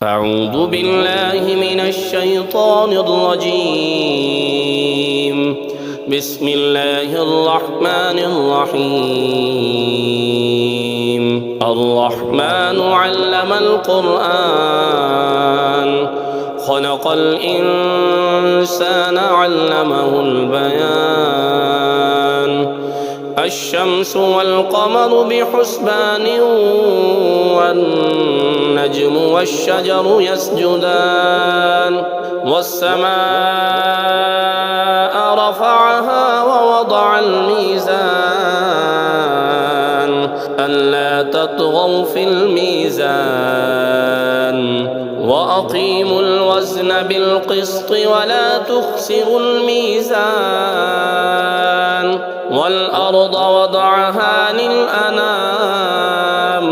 أعوذ بالله من الشيطان الرجيم. بسم الله الرحمن الرحيم. الرحمن علم القرآن خلق الإنسان علمه البيان. الشمس والقمر بحسبان والنجم والشجر يسجدان. والسماء رفعها ووضع الميزان ألا تطغوا في الميزان وأقيموا الوزن بالقسط ولا تخسروا الميزان. والأرض وضعها للأنام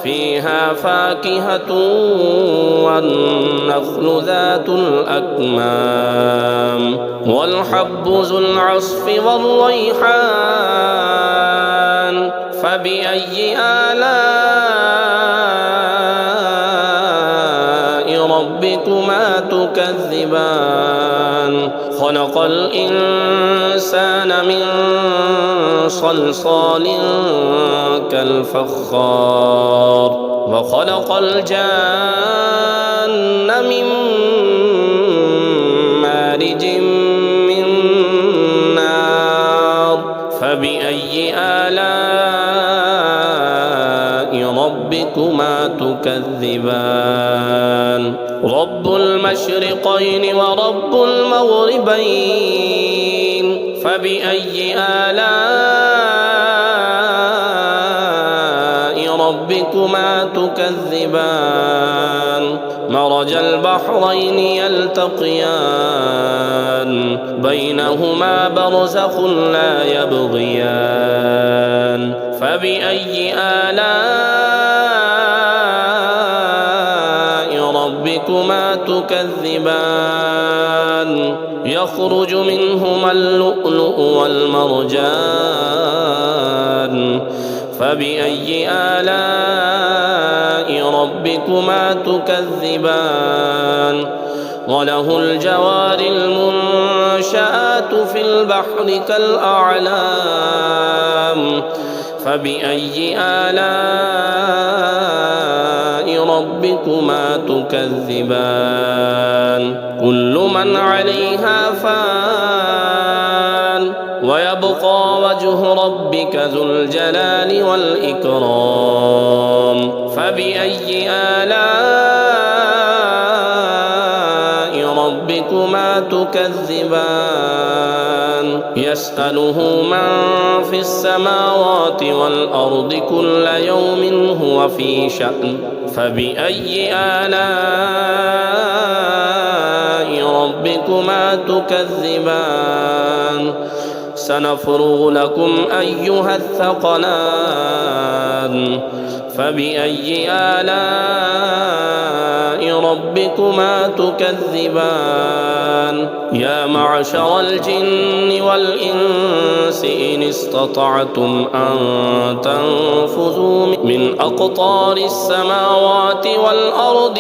فيها فاكهة والنخل ذات الأكمام والحب ذو العصف والريحان. فبأي آلاء ربكما تكذبان؟ خلق الإنسان من صلصال كالفخار وخلق الجان من مارج من نار. فبأي آلاء ربكما تكذبان؟ رب المشرقين ورب المغربين. فبأي آلاء ربكما تكذبان؟ مرج البحرين يلتقيان بينهما برزخ لا يبغيان. فبأي آلاء ربكما تكذبان؟ يخرج منهما اللؤلؤ والمرجان. فبأي آلاء ربكما تكذبان؟ وله الجوار المنشآت في البحر كالأعلام. فبأي آلاء ربكما تكذبان؟ كل من عليها فان ويبقى وجه ربك ذو الجلال والإكرام. فبأي آلاء ربكما تكذبان؟ يسأله من في السماوات والأرض كل يوم هو في شأن. فبأي آلاء ربكما تكذبان؟ سنفرغ لكم أيها الثقلان. فبأي آلاء ربكما تكذبان؟ يا معشر الجن والإنس إن استطعتم أن تنفذوا من أقطار السماوات والأرض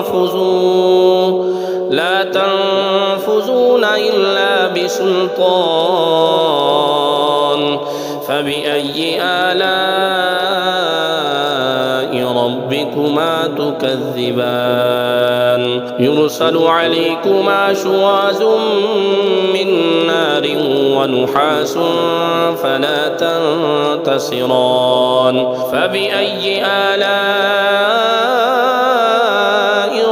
فانفذوا لا تنفذون إلا بسلطان. فبأي آلاء ربكما تكذبان؟ يرسل عليكما شواظ من نار ونحاس فلا تنتصران. فبأي آلاء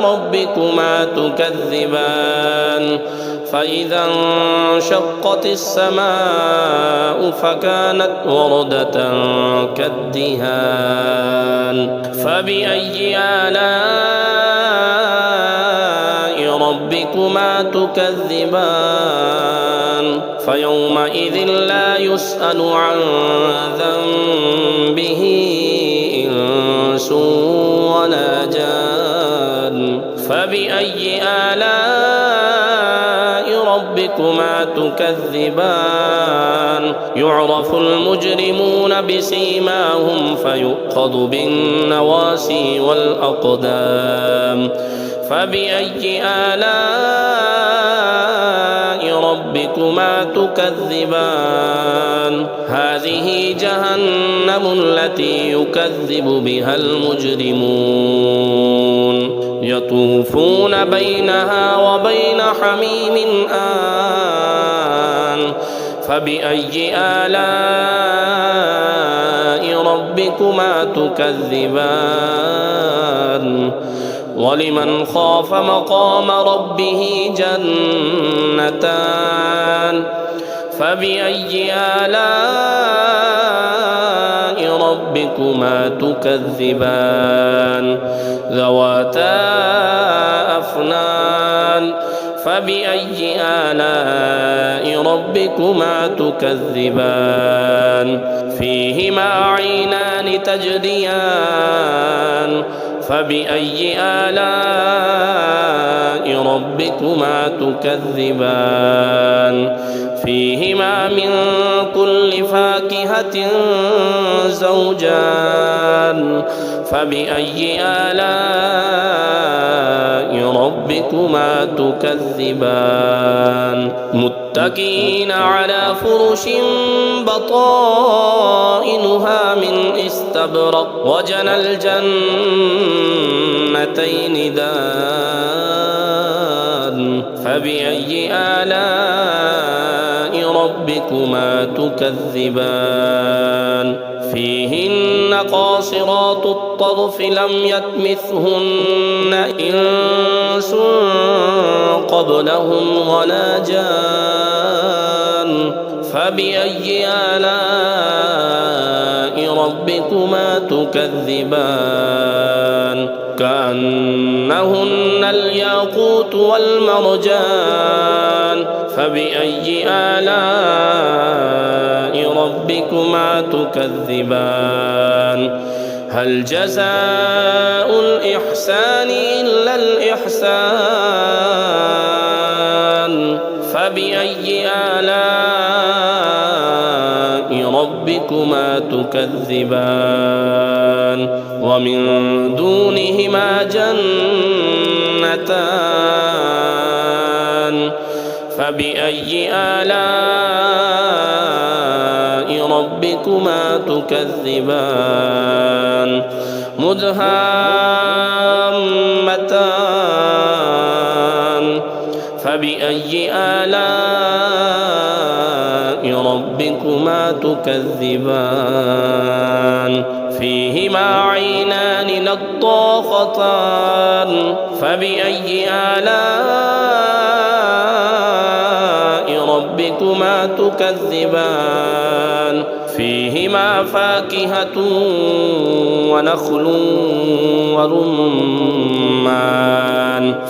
ربكما تكذبان؟ فإذا انشقت السماء فكانت وردة كالدهان. فبأي آلاء ربكما تكذبان؟ فيومئذ لا يسأل عن ذنبه إنس ولا جان. فبأي آلاء ربكما تكذبان يعرف المجرمون بسيماهم فيؤخذ بالنواسي والأقدام فبأي آلاء ربكما تكذبان هذه جهنم التي يكذب بها المجرمون يطوفون بينها وبين حميم آن فبأي آلاء ربكما تكذبان ولمن خاف مقام ربه جنتان فبأي آلاء ربكما تكذبان ذواتا أفنان فبأي آلاء ربكما تكذبان فيهما عينان تجريان فبأي آلاء ربكما تكذبان فيهما من كل فاكهة زوجان فبأي آلاء ربكما تكذبان متكئين على فرش بطائنها من استبرق وجنى الجنتين دان فبأي آلاء ربكما تكذبان فيهن قاصرات الطرف لم يطمثهن إنس قبلهم ولا جان فبأي آلاء ربكما تكذبان كأنهن الياقوت والمرجان فبأي آلاء ربكما تكذبان هل جزاء الإحسان إلا الإحسان فبأي آلاء ربكما تكذبان ومن دونهما جنتان فبأي آلاء ربكما تكذبان مدهامتان فبأي آلاء ربكما تكذبان فيهما عينان نضاختان فبأي آلاء ربكما تكذبان فيهما فاكهة ونخل ورمان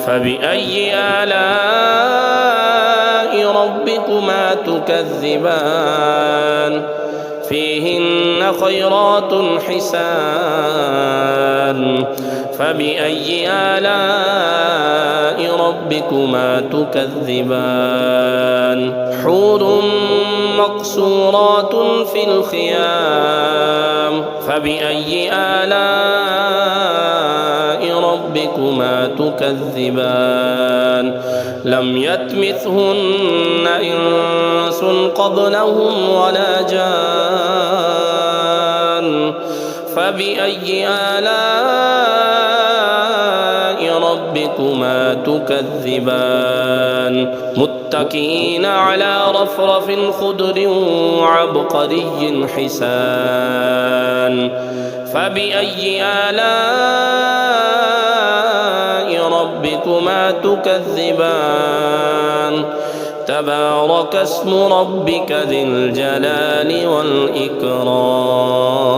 فبأي آلاء ربكما تكذبان فيهن خيرات حسان فبأي آلاء ربكما تكذبان حور مقصورات في الخيام فبأي آلاء ربكما تكذبان لم يطمثهن إنس قبلهم ولا جان فبأي آلاء ربكما تكذبان متكئين على رفرف خضر وعبقري حسان فبأي آلاء ربكما تكذبان تبارك اسم ربك ذي الجلال والإكرام